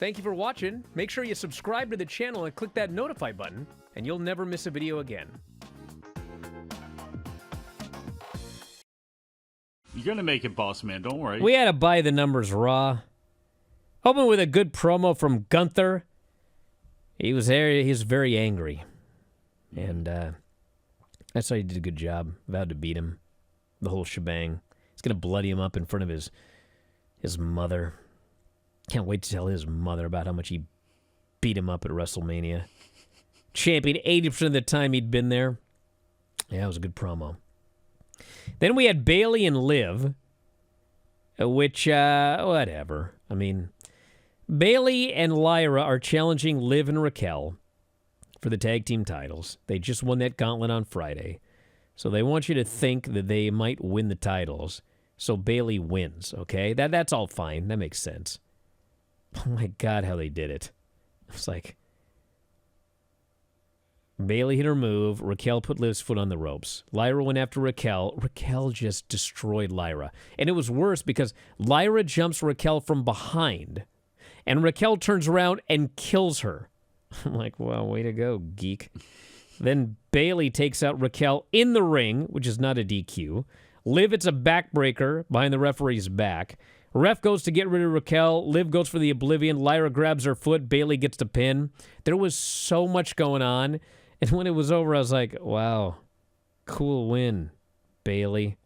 Thank you for watching. Make sure you subscribe to the channel and click that notify button, and you'll never miss a video again. You're going to make it, boss man. Don't worry. We had to buy the numbers Raw. Hoping with a good promo from Gunther. He was very angry. And that's how he did a good job. Vowed to beat him. The whole shebang. He's going to bloody him up in front of his mother. Can't wait to tell his mother about how much he beat him up at WrestleMania. Champion 80% of the time he'd been there. Yeah, it was a good promo. Then we had Bayley and Liv, which, whatever. I mean, Bayley and Lyra are challenging Liv and Raquel for the tag team titles. They just won that gauntlet on Friday. So they want you to think that they might win the titles. So Bayley wins, okay? That's all fine. That makes sense. Oh my God, how they did it. It's like, Bayley hit her move. Raquel put Liv's foot on the ropes. Lyra went after Raquel. Raquel just destroyed Lyra. And it was worse because Lyra jumps Raquel from behind. And Raquel turns around and kills her. I'm like, well, way to go, geek. Then Bayley takes out Raquel in the ring, which is not a DQ. Liv hits a backbreaker behind the referee's back. Ref goes to get rid of Raquel. Liv goes for the Oblivion. Lyra grabs her foot. Bayley gets the pin. There was so much going on. And when it was over, I was like, wow, cool win, Bayley.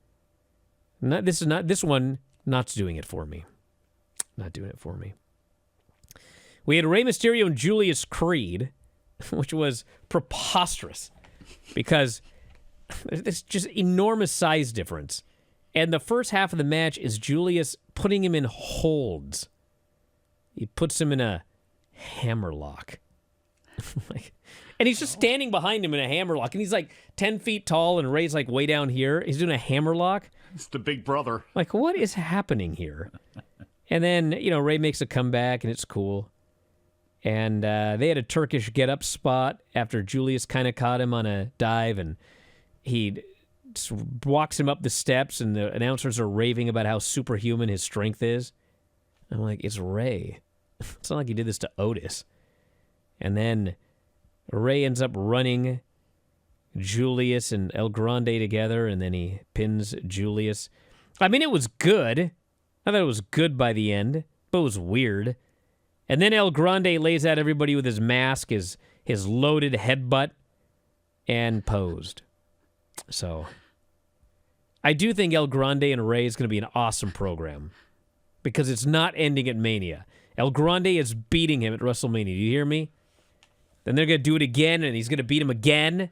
This one, not doing it for me. Not doing it for me. We had Rey Mysterio and Julius Creed, which was preposterous because there's just enormous size difference. And the first half of the match is Julius putting him in holds. He puts him in a hammerlock. And he's just standing behind him in a hammerlock. And he's like 10 feet tall and Ray's like way down here. He's doing a hammerlock. It's the big brother. Like, what is happening here? And then, Ray makes a comeback and it's cool. And they had a Turkish get-up spot after Julius kind of caught him on a dive. And he walks him up the steps, and the announcers are raving about how superhuman his strength is. I'm like, it's Ray. It's not like he did this to Otis. And then Ray ends up running Julius and El Grande together, and then he pins Julius. I mean, it was good. I thought it was good by the end, but it was weird. And then El Grande lays out everybody with his mask, his loaded headbutt, and posed. So I do think El Grande and Ray is going to be an awesome program because it's not ending at Mania. El Grande is beating him at WrestleMania. Do you hear me? Then they're going to do it again, and he's going to beat him again.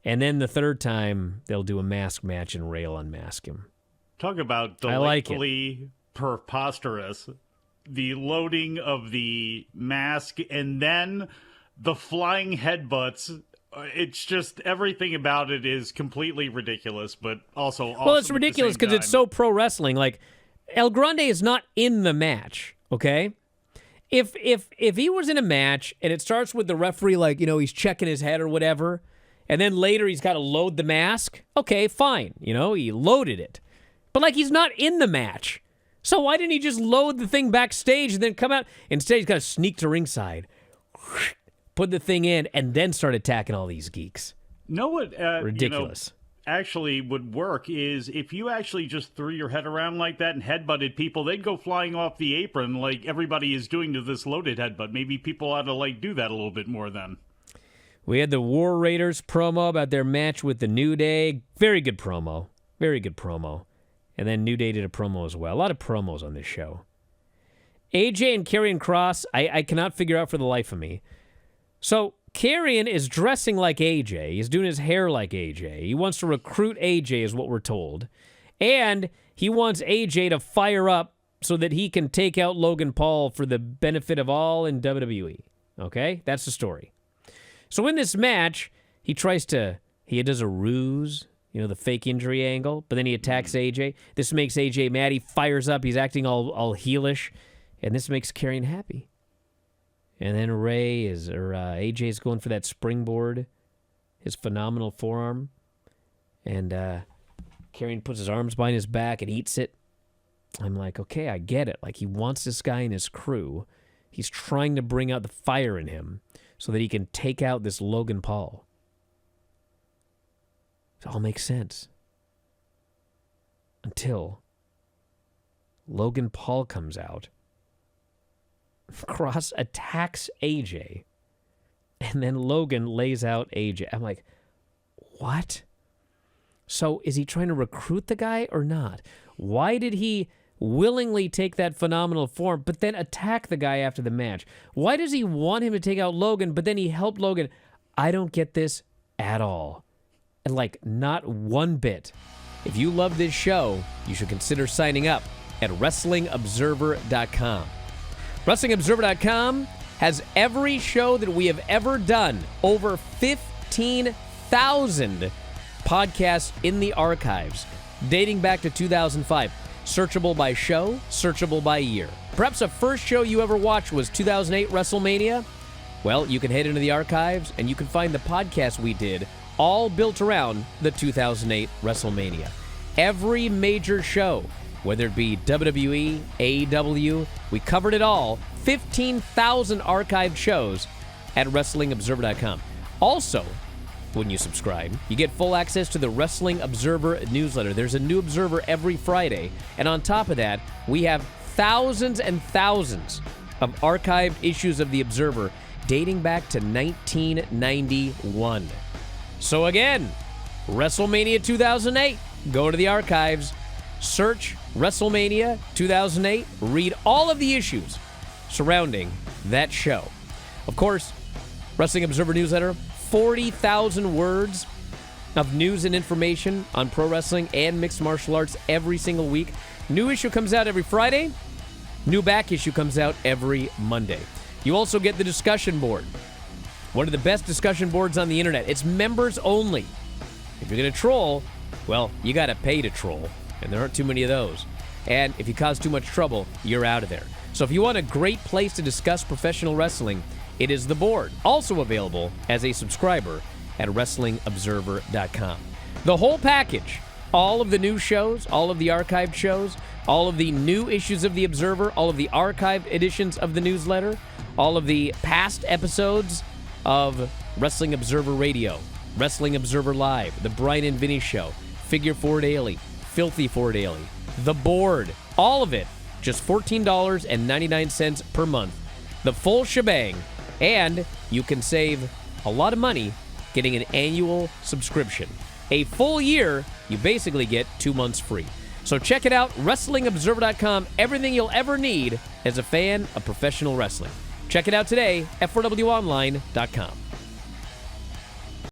And then the third time, they'll do a mask match, and Ray will unmask him. Talk about delightfully preposterous. The loading of the mask and then the flying headbutts. It's just everything about it is completely ridiculous, but also awesome. Well, it's ridiculous because it's so pro wrestling. Like, El Grande is not in the match, okay? If he was in a match and it starts with the referee, like, he's checking his head or whatever, and then later he's got to load the mask, okay, fine. He loaded it. But, like, he's not in the match. So why didn't he just load the thing backstage and then come out? Instead, he's got to sneak to ringside, put the thing in, and then start attacking all these geeks. Know what? Ridiculous. Actually would work is if you actually just threw your head around like that and headbutted people, they'd go flying off the apron like everybody is doing to this loaded headbutt. Maybe people ought to do that a little bit more then. We had the War Raiders promo about their match with the New Day. Very good promo. Very good promo. And then New Day did a promo as well. A lot of promos on this show. AJ and Kerrion Kross, I cannot figure out for the life of me. So Kerrion is dressing like AJ. He's doing his hair like AJ. He wants to recruit AJ is what we're told. And he wants AJ to fire up so that he can take out Logan Paul for the benefit of all in WWE. Okay? That's the story. So in this match, he does a ruse, the fake injury angle, but then he attacks AJ. This makes AJ mad. He fires up. He's acting all heelish, and this makes Kerrion happy. And then AJ's going for that springboard, his phenomenal forearm, and Kerrion puts his arms behind his back and eats it. I'm like, okay, I get it. Like, he wants this guy in his crew, He's trying to bring out the fire in him so that he can take out this Logan Paul. It all makes sense. Until Logan Paul comes out, Cross attacks AJ, and then Logan lays out AJ. I'm like, what? So is he trying to recruit the guy or not? Why did he willingly take that phenomenal form, but then attack the guy after the match? Why does he want him to take out Logan, but then he helped Logan? I don't get this at all. And like, not one bit. If you love this show, you should consider signing up at WrestlingObserver.com. WrestlingObserver.com has every show that we have ever done. Over 15,000 podcasts in the archives, dating back to 2005. Searchable by show, searchable by year. Perhaps the first show you ever watched was 2008 WrestleMania? Well, you can head into the archives and you can find the podcast we did, all built around the 2008 WrestleMania. Every major show, whether it be WWE, AEW, we covered it all. 15,000 archived shows at WrestlingObserver.com. Also, when you subscribe, you get full access to the Wrestling Observer newsletter. There's a new Observer every Friday. And on top of that, we have thousands and thousands of archived issues of the Observer dating back to 1991. So again, WrestleMania 2008. Go to the archives, search WrestleMania 2008, read all of the issues surrounding that show. Of course, Wrestling Observer newsletter, 40,000 words of news and information on pro wrestling and mixed martial arts every single week. New issue comes out every Friday. New back issue comes out every Monday. You also get the discussion board. One of the best discussion boards on the internet. It's members only. If you're going to troll, well, you got to pay to troll, and there aren't too many of those. And if you cause too much trouble, you're out of there. So if you want a great place to discuss professional wrestling, it is the board. Also available as a subscriber at WrestlingObserver.com. The whole package, all of the new shows, all of the archived shows, all of the new issues of the Observer, all of the archived editions of the newsletter, all of the past episodes of Wrestling Observer Radio, Wrestling Observer Live, The Bryan and Vinny Show, Figure Four Daily, Filthy Four Daily, The Board, all of it, just $14.99 per month. The full shebang, and you can save a lot of money getting an annual subscription. A full year, you basically get 2 months free. So check it out, WrestlingObserver.com, everything you'll ever need as a fan of professional wrestling. Check it out today, F4WOnline.com.